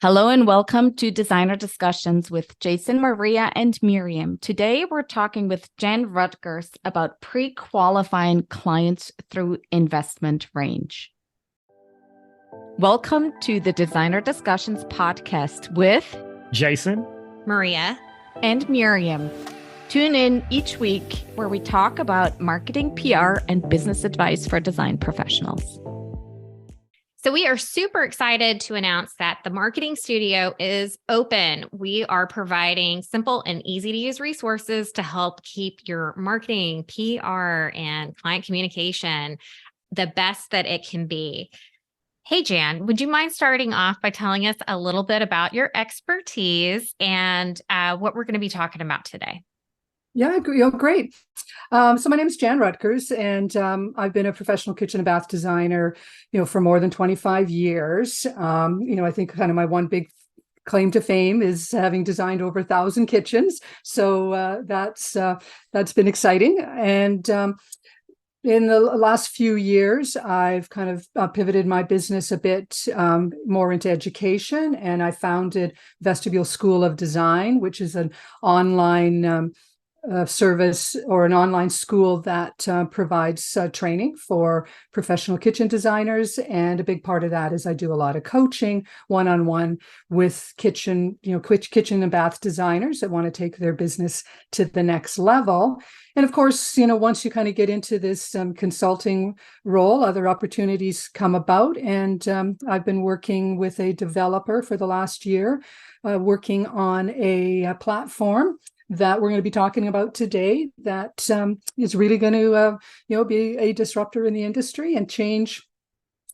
Hello and welcome to Designer Discussions with Jason, Maria, and Miriam. Today we're talking with Jen Rutgers about pre-qualifying clients through investment range. Welcome to the Designer Discussions podcast with Jason, Maria, and Miriam. Tune in each week where we talk about marketing, PR, and business advice for design professionals. So we are super excited to announce that the Marketing Studio is open. We are providing simple and easy to use resources to help keep your marketing, PR, and client communication the best that it can be. Hey, Jan, would you mind starting off by telling us a little bit about your expertise and what we're going to be talking about today? Yeah, great. So my name is Jan Rutgers, and I've been a professional kitchen and bath designer, for more than 25 years. I think kind of my one big claim to fame is having designed over 1,000 kitchens. So that's been exciting. And in the last few years, I've kind of pivoted my business a bit more into education, and I founded Vestibule School of Design, which is an online service or an online school that provides training for professional kitchen designers. And a big part of that is I do a lot of coaching one-on-one with kitchen and bath designers that want to take their business to the next level. And of course, once you kind of get into this consulting role, other opportunities come about. And I've been working with a developer for the last year, working on a platform that we're going to be talking about today that is really going to, be a disruptor in the industry and change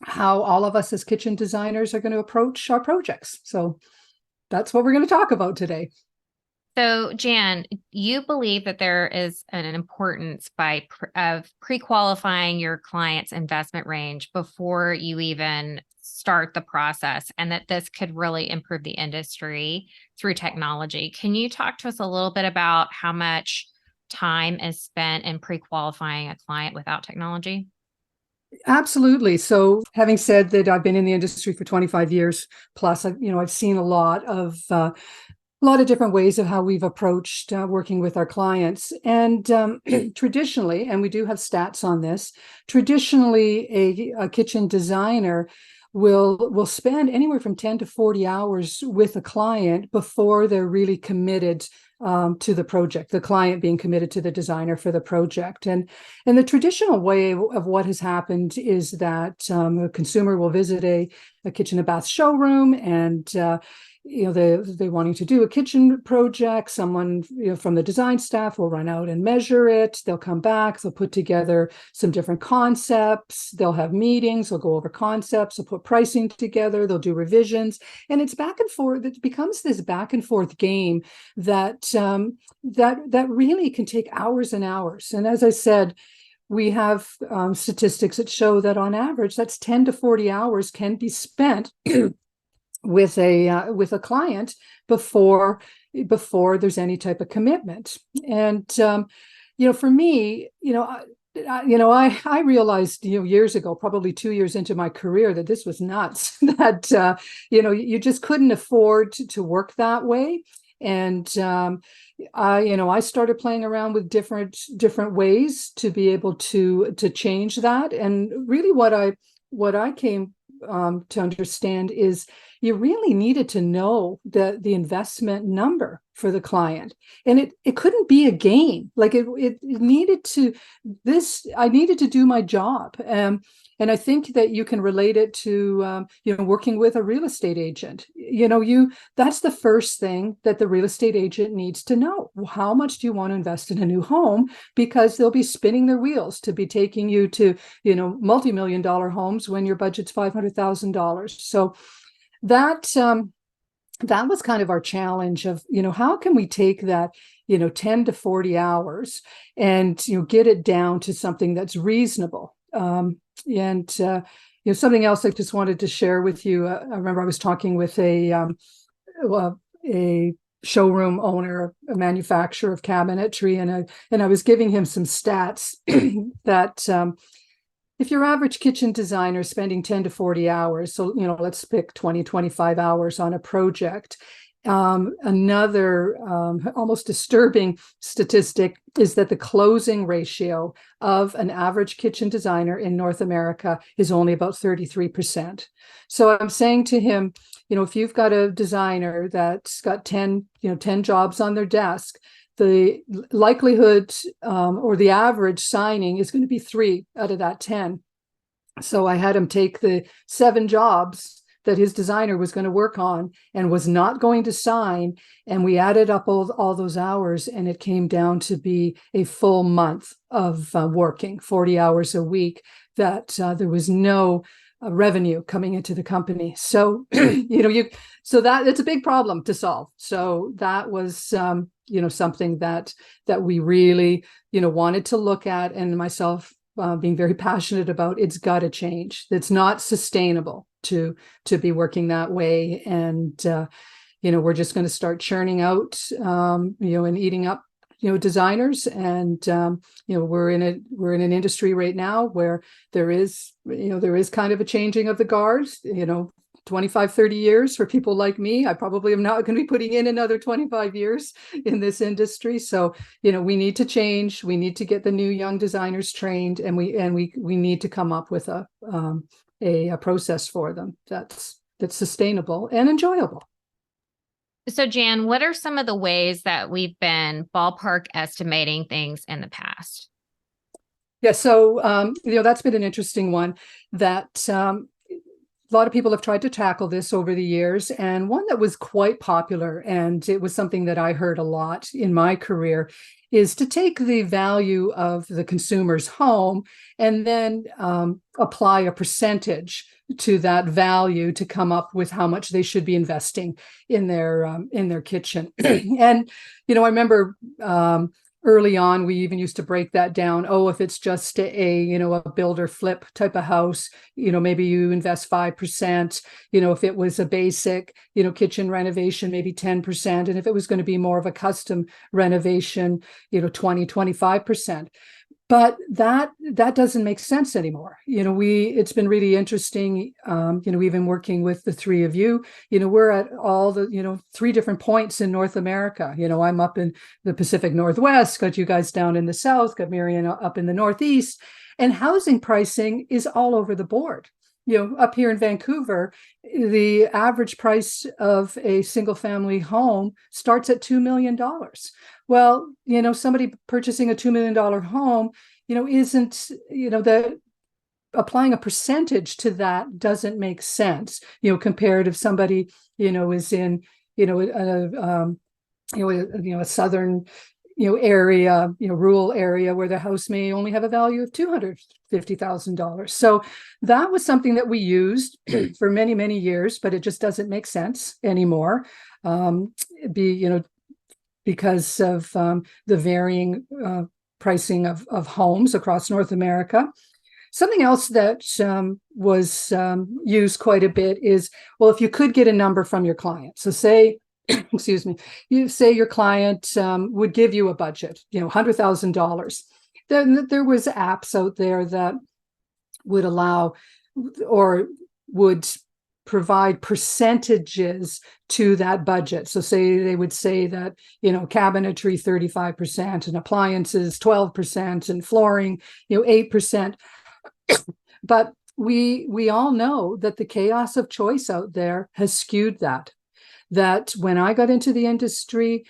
how all of us as kitchen designers are going to approach our projects. So that's what we're going to talk about today. So, Jan, you believe that there is an importance of pre-qualifying your client's investment range before you even start the process, and that this could really improve the industry through technology. Can you talk to us a little bit about how much time is spent in pre-qualifying a client without technology? Absolutely. So having said that, I've been in the industry for 25 years plus, I've seen a lot of different ways of how we've approached working with our clients. And traditionally, and we do have stats on this, traditionally a kitchen designer will spend anywhere from 10 to 40 hours with a client before they're really committed to the project, the client being committed to the designer for the project. And the traditional way of what has happened is that a consumer will visit a kitchen and bath showroom, and they wanting to do a kitchen project. Someone from the design staff will run out and measure it. They'll come back. They'll put together some different concepts. They'll have meetings. They'll go over concepts. They'll put pricing together. They'll do revisions, and it's back and forth. It becomes this back and forth game that that really can take hours and hours. And as I said, we have statistics that show that on average, that's 10 to 40 hours can be spent with a client before there's any type of commitment. And for me, I realized years ago, probably 2 years into my career, that this was nuts. That you just couldn't afford to work that way. And I started playing around with different ways to be able to change that. And really, what I came to understand is you really needed to know the investment number for the client, and it couldn't be a game. Like it needed to I needed to do my job. And I think that you can relate it to working with a real estate agent. That's the first thing that the real estate agent needs to know. How much do you want to invest in a new home? Because they'll be spinning their wheels to be taking you to multi-million-dollar homes when your budget's $500,000. So that was kind of our challenge of how can we take that 10 to 40 hours and get it down to something that's reasonable. And something else I just wanted to share with you. I remember I was talking with a showroom owner, a manufacturer of cabinetry, and I was giving him some stats that if your average kitchen designer is spending 10 to 40 hours, so, let's pick 20, 25 hours on a project. Another almost disturbing statistic is that the closing ratio of an average kitchen designer in North America is only about 33%. So I'm saying to him, if you've got a designer that's got 10 jobs on their desk, the likelihood or the average signing is going to be 3 out of that 10. So I had him take the 7 jobs that his designer was going to work on and was not going to sign. And we added up all those hours, and it came down to be a full month of working 40 hours a week, that there was no revenue coming into the company. So, so that it's a big problem to solve. So that was, something that we really, wanted to look at, and myself being very passionate about. It's got to change. It's not sustainable to be working that way. And, we're just going to start churning out, and eating up, designers. And, we're in an industry right now where there is kind of a changing of the guards, 25, 30 years for people like me. I probably am not going to be putting in another 25 years in this industry. So, we need to change. We need to get the new young designers trained, and we need to come up with a process for them that's sustainable and enjoyable. So, Jan, what are some of the ways that we've been ballpark estimating things in the past? Yeah, so that's been an interesting one. That a lot of people have tried to tackle this over the years, and one that was quite popular, and it was something that I heard a lot in my career, is to take the value of the consumer's home and then apply a percentage to that value to come up with how much they should be investing in their kitchen. And I remember early on, we even used to break that down. Oh, if it's just a builder flip type of house, maybe you invest 5%. If it was a basic, kitchen renovation, maybe 10%. And if it was going to be more of a custom renovation, 20, 25%. But that doesn't make sense anymore. It's been really interesting. Even working with the three of you, we're at all the, 3 different points in North America. I'm up in the Pacific Northwest, got you guys down in the South, got Mirjam up in the Northeast, and housing pricing is all over the board. Up here in Vancouver, the average price of a single family home starts at $2 million. Well, somebody purchasing a $2 million home, isn't, the applying a percentage to that doesn't make sense, compared if somebody, is in, a southern, area, rural area where the house may only have a value of $250,000. So that was something that we used for many, many years, but it just doesn't make sense anymore. Because of the varying pricing of homes across North America. Something else that was used quite a bit is, well, if you could get a number from your client. So say, excuse me, you say your client would give you a budget, $100,000. Then there was apps out there that would allow or would provide percentages to that budget. So say they would say that, cabinetry 35% and appliances 12% and flooring, 8%. But we all know that the chaos of choice out there has skewed that when I got into the industry,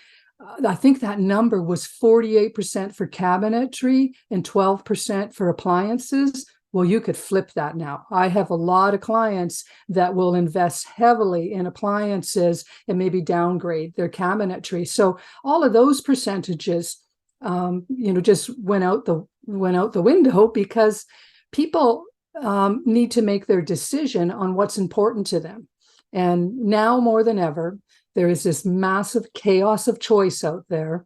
I think that number was 48% for cabinetry and 12% for appliances. Well, you could flip that now. I have a lot of clients that will invest heavily in appliances and maybe downgrade their cabinetry. So all of those percentages, just went out the window, because people need to make their decision on what's important to them. And now more than ever, there is this massive chaos of choice out there.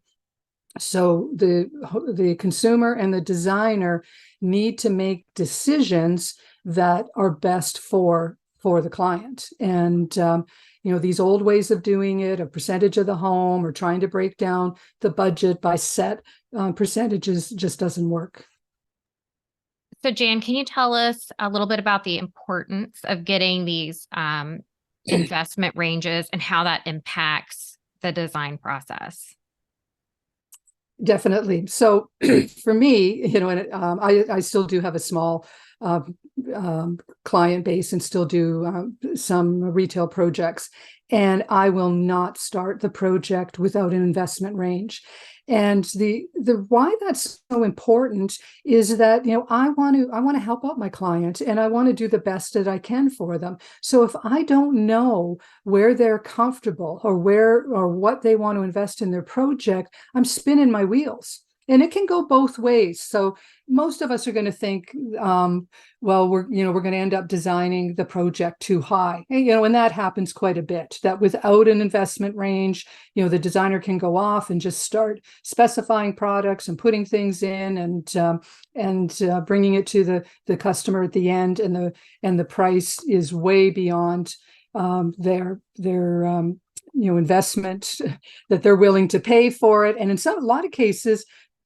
So the consumer and the designer need to make decisions that are best for the client. And these old ways of doing it, a percentage of the home, or trying to break down the budget by set percentages, just doesn't work. So Jan, can you tell us a little bit about the importance of getting these investment ranges and how that impacts the design process? Definitely. So for me, and I still do have a small client base and still do some retail projects. And I will not start the project without an investment range. And the why that's so important is that I want to help out my client and I want to do the best that I can for them. So if I don't know where they're comfortable or what they want to invest in their project, I'm spinning my wheels. And it can go both ways. So most of us are going to think, well, we're going to end up designing the project too high. And that happens quite a bit, that without an investment range, the designer can go off and just start specifying products and putting things in and bringing it to the customer at the end. And the price is way beyond their investment that they're willing to pay for it. And in a lot of cases,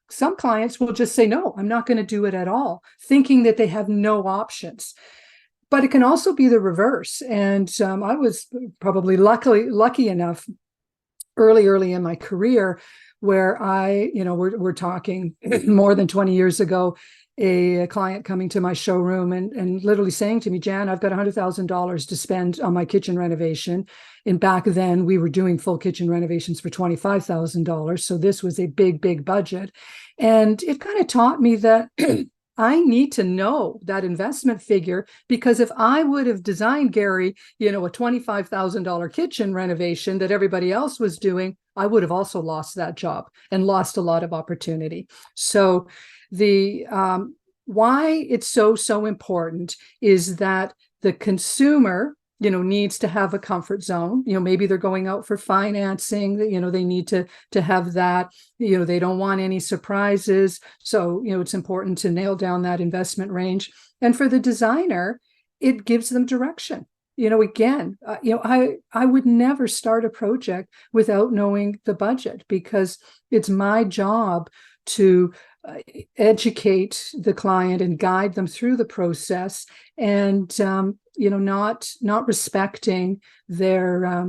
some clients will just say, no, I'm not going to do it at all, thinking that they have no options. But it can also be the reverse. And I was probably lucky enough early in my career where we're talking more than 20 years ago, a client coming to my showroom and literally saying to me, Jan, I've got $100,000 to spend on my kitchen renovation. And back then we were doing full kitchen renovations for $25,000. So this was a big budget. And it kind of taught me that I need to know that investment figure, because if I would have designed Gary, a $25,000 kitchen renovation that everybody else was doing, I would have also lost that job and lost a lot of opportunity. So the why it's so important is that the consumer needs to have a comfort zone. Maybe they're going out for financing, they need to have that, they don't want any surprises. So, it's important to nail down that investment range. And for the designer, it gives them direction. Again, I would never start a project without knowing the budget, because it's my job to educate the client and guide them through the process, and not respecting their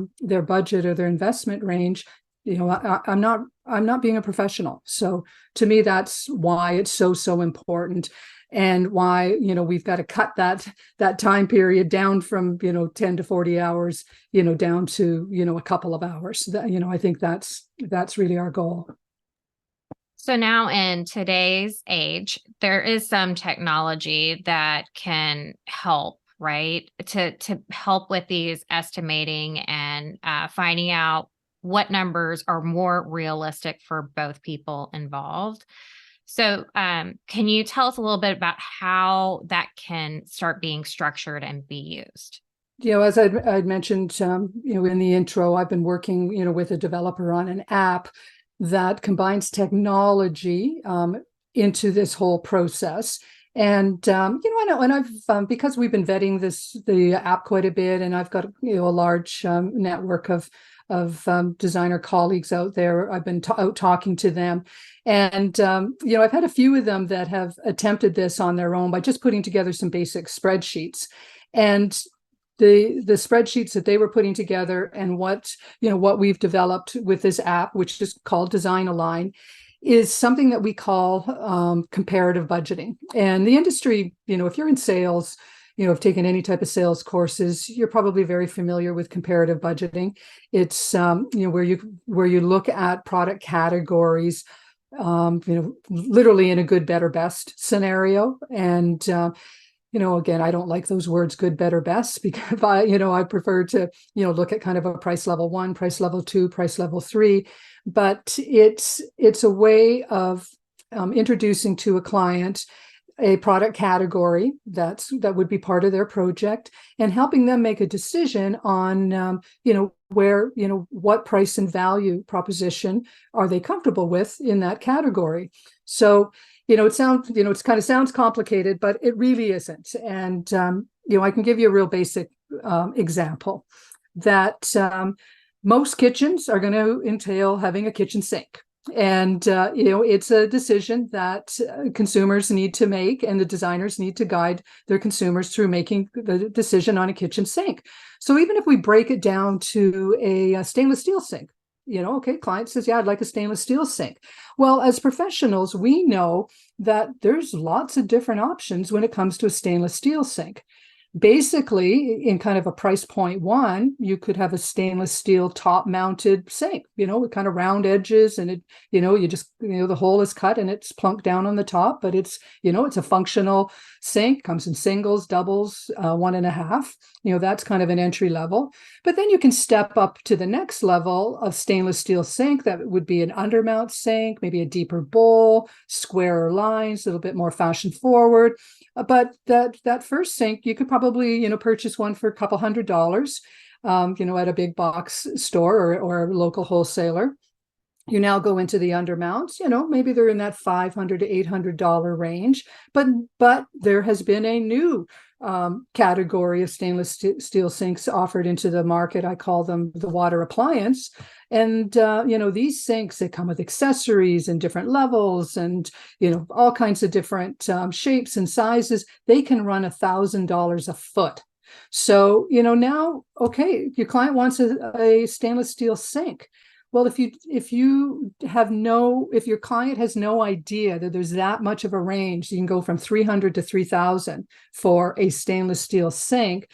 budget or their investment range. I'm not being a professional. So to me, that's why it's so important, and why we've got to cut that time period down from 10 to 40 hours down to a couple of hours. I think that's really our goal. So now in today's age, there is some technology that can help, right? To help with these estimating and finding out what numbers are more realistic for both people involved. So can you tell us a little bit about how that can start being structured and be used? As I'd mentioned, in the intro, I've been working, with a developer on an app that combines technology into this whole process. And I've because we've been vetting the app quite a bit, and I've got a large network of designer colleagues out there. I've been out talking to them, and I've had a few of them that have attempted this on their own by just putting together some basic spreadsheets. And the spreadsheets that they were putting together and what we've developed with this app, which is called DesignApply, is something that we call comparative budgeting. And the industry, if you're in sales, have taken any type of sales courses, you're probably very familiar with comparative budgeting. It's where you look at product categories, literally in a good, better, best scenario. And again, I don't like those words, good, better, best, because I prefer to, look at kind of a price level 1, price level 2, price level 3. But it's a way of introducing to a client a product category that would be part of their project, and helping them make a decision on, what price and value proposition are they comfortable with in that category. So, it kind of sounds complicated, but it really isn't. And, I can give you a real basic example that most kitchens are going to entail having a kitchen sink. And, it's a decision that consumers need to make, and the designers need to guide their consumers through making the decision on a kitchen sink. So even if we break it down to a stainless steel sink, okay, client says, yeah, I'd like a stainless steel sink. Well, as professionals, we know that there's lots of different options when it comes to a stainless steel sink. Basically, in kind of a price point one, you could have a stainless steel top mounted sink, with kind of round edges, and you just, the hole is cut and it's plunked down on the top, but it's a functional sink, comes in singles, doubles, 1.5, that's kind of an entry level. But then you can step up to the next level of stainless steel sink. That would be an undermount sink, maybe a deeper bowl, squarer lines, a little bit more fashion forward. But that first sink, you could probably, purchase one for a couple $100, at a big box store or a local wholesaler. You now go into the undermounts, maybe they're in that $500 to $800 range, but there has been a new category of stainless steel sinks offered into the market. I call them the water appliance. And, these sinks, they come with accessories and different levels and, all kinds of different shapes and sizes. They can run $1,000 a foot. So, now, okay, your client wants a stainless steel sink. Well, if your client has no idea that there's that much of a range, you can go from 300 to 3,000 for a stainless steel sink.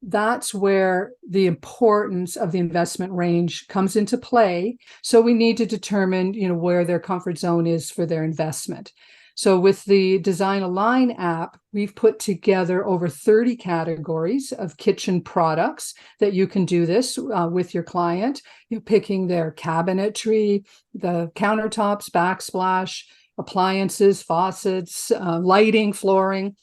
That's where the importance of the investment range comes into play. So we need to determine, where their comfort zone is for their investment. So with the Design Align app, we've put together over 30 categories of kitchen products that you can do this with your client. You're picking their cabinetry, the countertops, backsplash, appliances, faucets, lighting, flooring,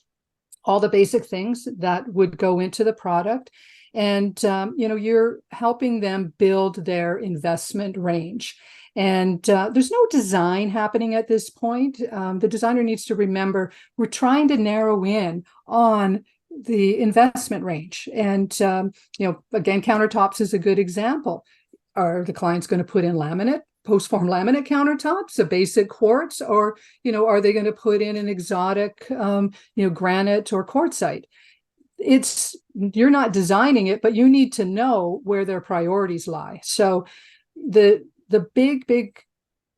all the basic things that would go into the product. And, you're helping them build their investment range. And there's no design happening at this point. The designer needs to remember we're trying to narrow in on the investment range. And, again, countertops is a good example. Are the clients going to put in laminate, post-form laminate countertops, a basic quartz, or, are they going to put in an exotic, granite or quartzite? You're not designing it, but you need to know where their priorities lie. So the big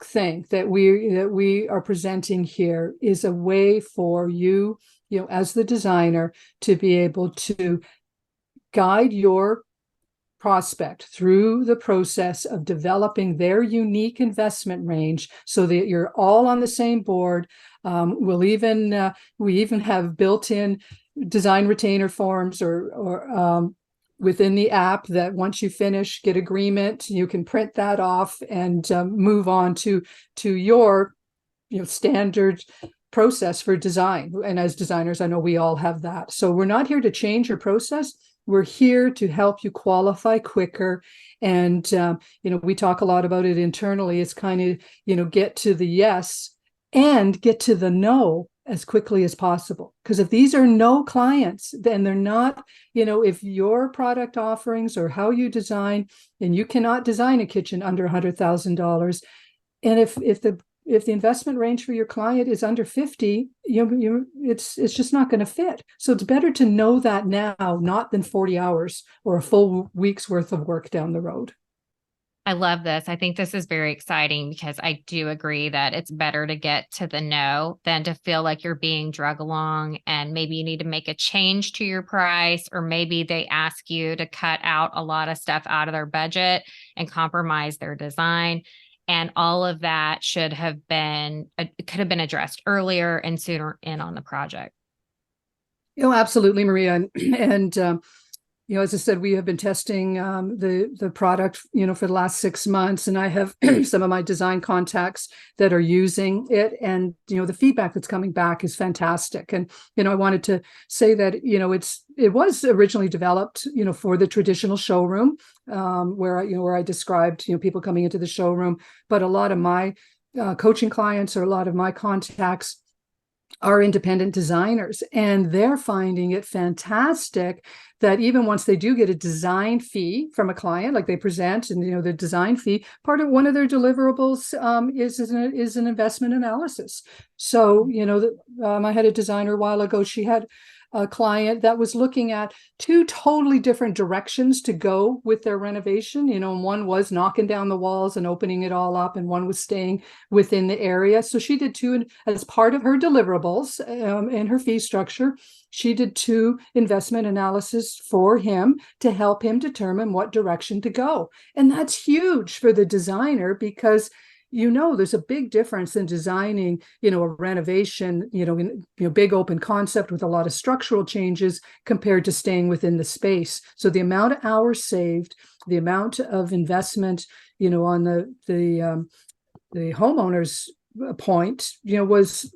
thing that we are presenting here is a way for you, as the designer, to be able to guide your prospect through the process of developing their unique investment range so that you're all on the same board. We even have built-in design retainer forms or within the app that once you finish, get agreement, you can print that off and move on to your standard process for design. And as designers, I know we all have that. So we're not here to change your process. We're here to help you qualify quicker. And, we talk a lot about it internally. It's kind of, get to the yes and get to the no as quickly as possible. Because if these are no clients, then they're not, if your product offerings or how you design, and you cannot design a kitchen under $100,000. And if the investment range for your client is under 50, it's just not going to fit. So it's better to know that now, not than 40 hours or a full week's worth of work down the road. I love this. I think this is very exciting because I do agree that it's better to get to the no than to feel like you're being drug along and maybe you need to make a change to your price, or maybe they ask you to cut out a lot of stuff out of their budget and compromise their design. And all of that could have been addressed earlier and sooner in on the project. Absolutely, Maria. And as I said, we have been testing the product, for the last 6 months, and I have some of my design contacts that are using it, and the feedback that's coming back is fantastic. And I wanted to say that it was originally developed, for the traditional showroom, where I described people coming into the showroom, but a lot of my coaching clients or a lot of my contacts are independent designers, and they're finding it fantastic that even once they do get a design fee from a client, like they present, and the design fee, part of one of their deliverables is an investment analysis. So I had a designer a while ago. She had a client that was looking at two totally different directions to go with their renovation. And one was knocking down the walls and opening it all up, and one was staying within the area. So she did two as part of her deliverables and her fee structure. She did two investment analysis for him to help him determine what direction to go. And that's huge for the designer, because there's a big difference in designing, a renovation, big open concept with a lot of structural changes compared to staying within the space. So the amount of hours saved, the amount of investment, on the homeowner's point, was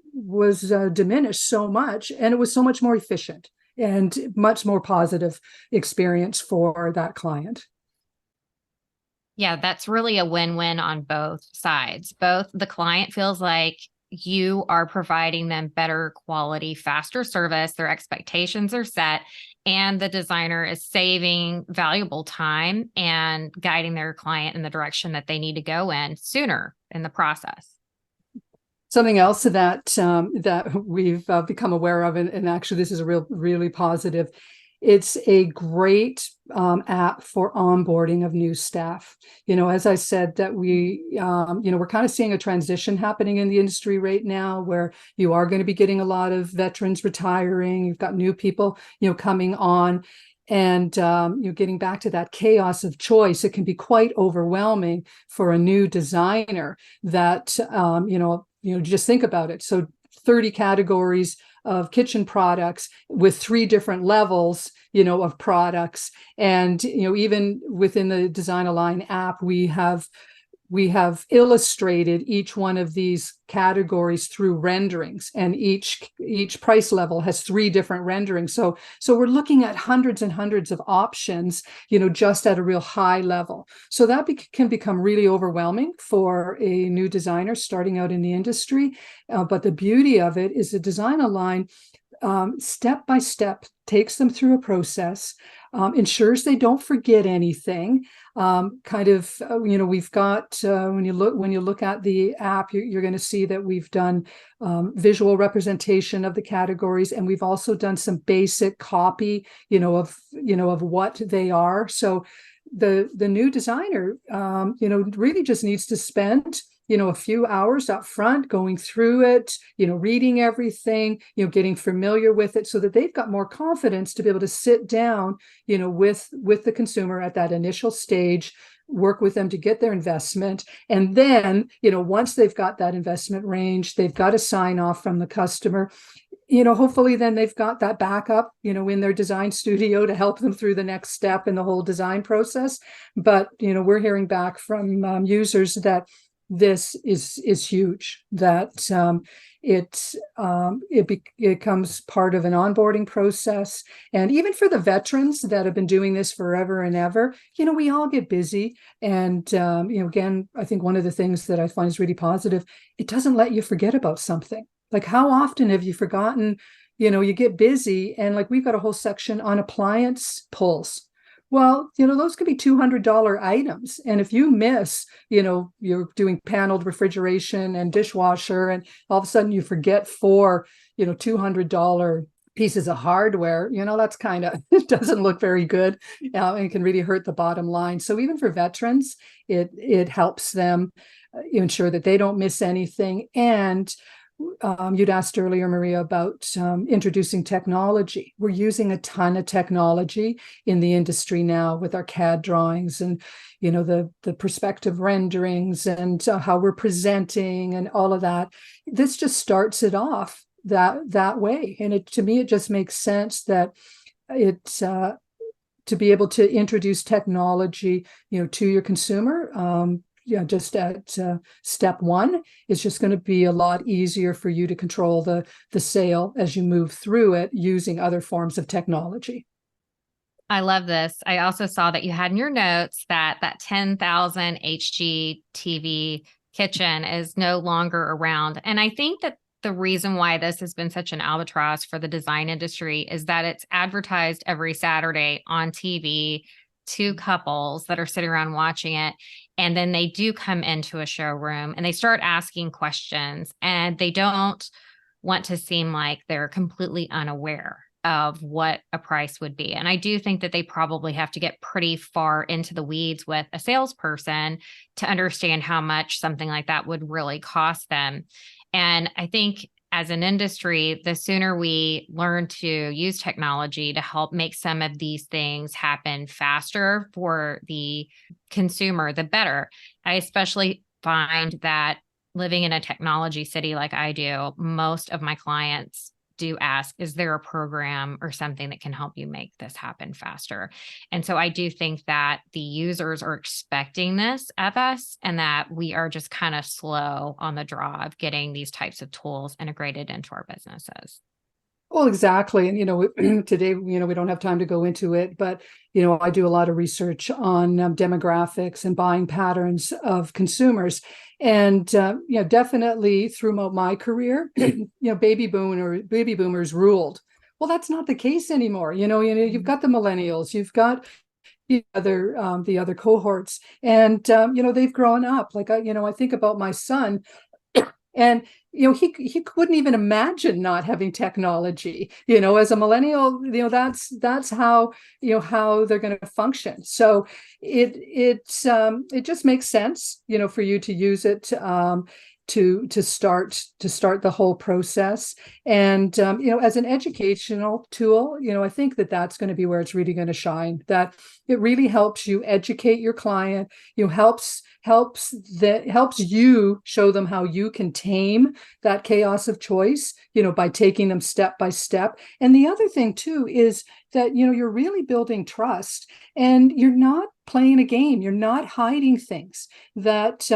diminished so much, and it was so much more efficient and much more positive experience for that client. Yeah, that's really a win-win on both sides. Both the client feels like you are providing them better quality, faster service, their expectations are set, and the designer is saving valuable time and guiding their client in the direction that they need to go in sooner in the process. Something else that we've become aware of, and actually this is a really positive. It's a great app for onboarding of new staff. As I said, that we're kind of seeing a transition happening in the industry right now, where you are going to be getting a lot of veterans retiring. You've got new people, coming on. And getting back to that chaos of choice, it can be quite overwhelming for a new designer that, just think about it. So 30 categories of kitchen products with 3 different levels, of products. And, even within the DesignAlign app, we have illustrated each one of these categories through renderings, and each price level has 3 different renderings. So we're looking at hundreds and hundreds of options, just at a real high level. So that can become really overwhelming for a new designer starting out in the industry. But the beauty of it is the DesignAlign step by step takes them through a process, ensures they don't forget anything. We've got when you look at the app, you're going to see that we've done visual representation of the categories, and we've also done some basic copy, of what they are. So the new designer, really just needs to spend a few hours up front going through it, reading everything, getting familiar with it, so that they've got more confidence to be able to sit down, with the consumer at that initial stage, work with them to get their investment. And then, once they've got that investment range, they've got a sign off from the customer. Hopefully then they've got that backup, in their design studio to help them through the next step in the whole design process. But, we're hearing back from users that this is huge, that it becomes part of an onboarding process. And even for the veterans that have been doing this forever and ever, we all get busy. And, again, I think one of the things that I find is really positive, it doesn't let you forget about something. Like, how often have you forgotten, you get busy, and like we've got a whole section on appliance pulls. Well, those could be $200 items. And if you miss, you're doing paneled refrigeration and dishwasher, and all of a sudden you forget 4, $200 pieces of hardware, that's kind of, it doesn't look very good, and can really hurt the bottom line. So even for veterans, it helps them ensure that they don't miss anything. And you'd asked earlier, Maria, about introducing technology. We're using a ton of technology in the industry now with our CAD drawings and, the perspective renderings, and how we're presenting and all of that. This just starts it off that way. And to me, it just makes sense that it's to be able to introduce technology, to your consumer. Just at step 1, it's just going to be a lot easier for you to control the sale as you move through it using other forms of technology. I love this. I also saw that you had in your notes that 10,000 HGTV kitchen is no longer around. And I think that the reason why this has been such an albatross for the design industry is that it's advertised every Saturday on TV to couples that are sitting around watching it. And then they do come into a showroom and they start asking questions, and they don't want to seem like they're completely unaware of what a price would be. And I do think that they probably have to get pretty far into the weeds with a salesperson to understand how much something like that would really cost them. And I think as an industry, the sooner we learn to use technology to help make some of these things happen faster for the consumer, the better. I especially find that living in a technology city like I do, most of my clients do ask, is there a program or something that can help you make this happen faster? And so I do think that the users are expecting this of us, and that we are just kind of slow on the draw of getting these types of tools integrated into our businesses. Well, exactly. And, today, we don't have time to go into it, but, I do a lot of research on demographics and buying patterns of consumers. And, definitely throughout my career, baby boomers ruled. Well, that's not the case anymore. You've got the millennials, you've got the other cohorts, and, they've grown up. Like, I think about my son. And he couldn't even imagine not having technology. As a millennial, that's how how they're going to function. So it just makes sense, for you to use it to start the whole process. And as an educational tool, I think that's going to be where it's really going to shine. That it really helps you educate your client. Helps you show them how you can tame that chaos of choice, by taking them step by step. And the other thing too is that you're really building trust, and you're not playing a game. You're not hiding things. That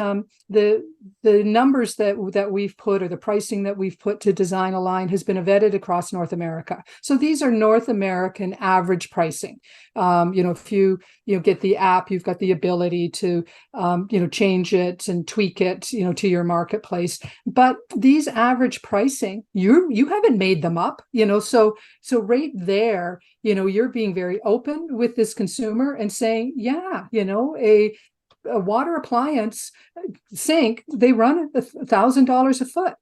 the numbers that we've put, or the pricing that we've put to Design Align, has been vetted across North America. So these are North American average pricing. If you get the app, you've got the ability to change it and tweak it to your marketplace. But these average pricing, you haven't made them up. So right there, you're being very open with this consumer and saying, yeah, a water appliance sink, they run $1,000 a foot.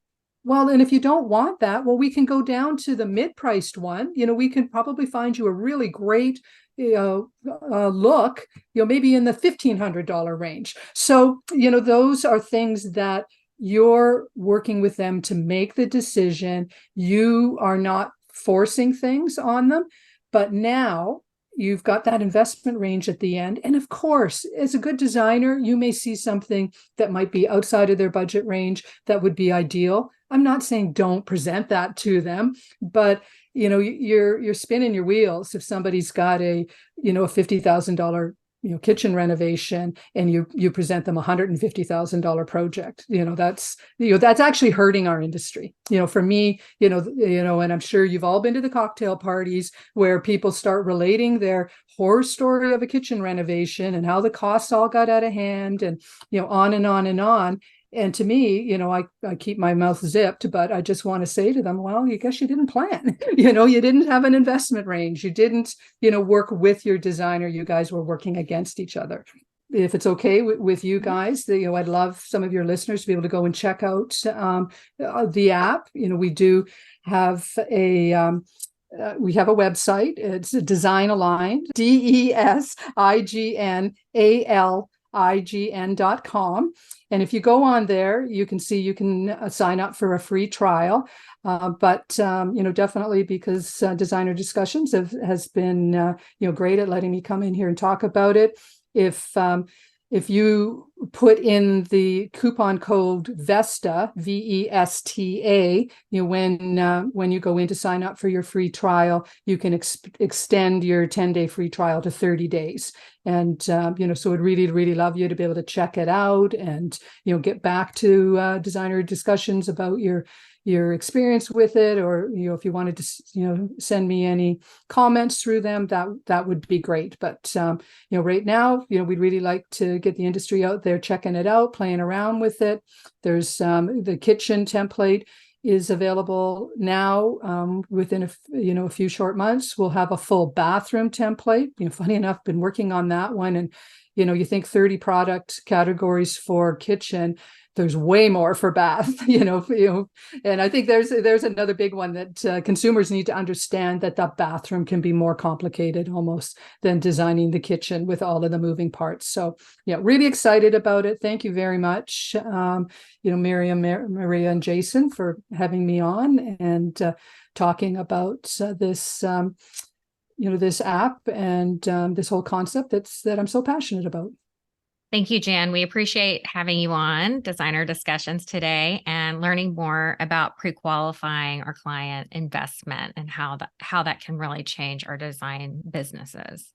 Well, and if you don't want that, well, we can go down to the mid-priced one. We can probably find you a really great look, maybe in the $1,500 range. So, those are things that you're working with them to make the decision. You are not forcing things on them, but now you've got that investment range at the end. And of course, as a good designer, you may see something that might be outside of their budget range that would be ideal. I'm not saying don't present that to them, but you're spinning your wheels if somebody's got a $50,000 kitchen renovation, and you present them $150,000 project. That's actually hurting our industry. For me, and I'm sure you've all been to the cocktail parties where people start relating their horror story of a kitchen renovation and how the costs all got out of hand, and on and on and on. And to me, I keep my mouth zipped, but I just want to say to them, well, I guess you didn't plan. You didn't have an investment range. You didn't, work with your designer. You guys were working against each other. If it's okay with you guys, I'd love some of your listeners to be able to go and check out the app. We do have we have a website. It's Design Aligned, DesignAlign.com. And if you go on there, you can see you can sign up for a free trial. But definitely, because Designer Discussions has been great at letting me come in here and talk about it. If you put in the coupon code VESTA, VESTA, when you go in to sign up for your free trial, you can extend your 10-day free trial to 30 days. And, so I'd really, really love you to be able to check it out and, get back to Designer Discussions about your experience with it, or if you wanted to send me any comments through them, that would be great. But right now, we'd really like to get the industry out there checking it out, playing around with it. There's the kitchen template is available now. Within a few short months, we'll have a full bathroom template. Funny enough, been working on that one, and you think 30 product categories for kitchen. There's way more for bath, and I think there's another big one that consumers need to understand, that the bathroom can be more complicated almost than designing the kitchen with all of the moving parts. So yeah, really excited about it. Thank you very much, Mirjam, Maria, and Jason for having me on and talking about this, this app and this whole concept that I'm so passionate about. Thank you, Jan. We appreciate having you on Designer Discussions today and learning more about pre-qualifying our client investment and how that can really change our design businesses.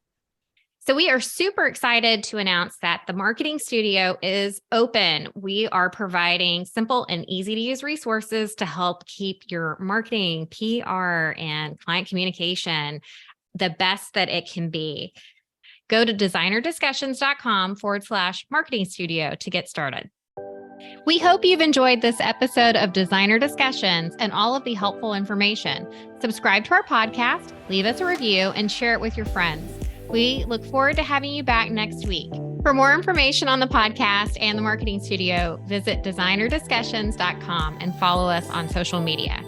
So we are super excited to announce that the Marketing Studio is open. We are providing simple and easy to use resources to help keep your marketing, PR, and client communication the best that it can be. Go to designerdiscussions.com/marketing studio to get started. We hope you've enjoyed this episode of Designer Discussions and all of the helpful information. Subscribe to our podcast, leave us a review, and share it with your friends. We look forward to having you back next week. For more information on the podcast and the Marketing Studio, visit designerdiscussions.com and follow us on social media.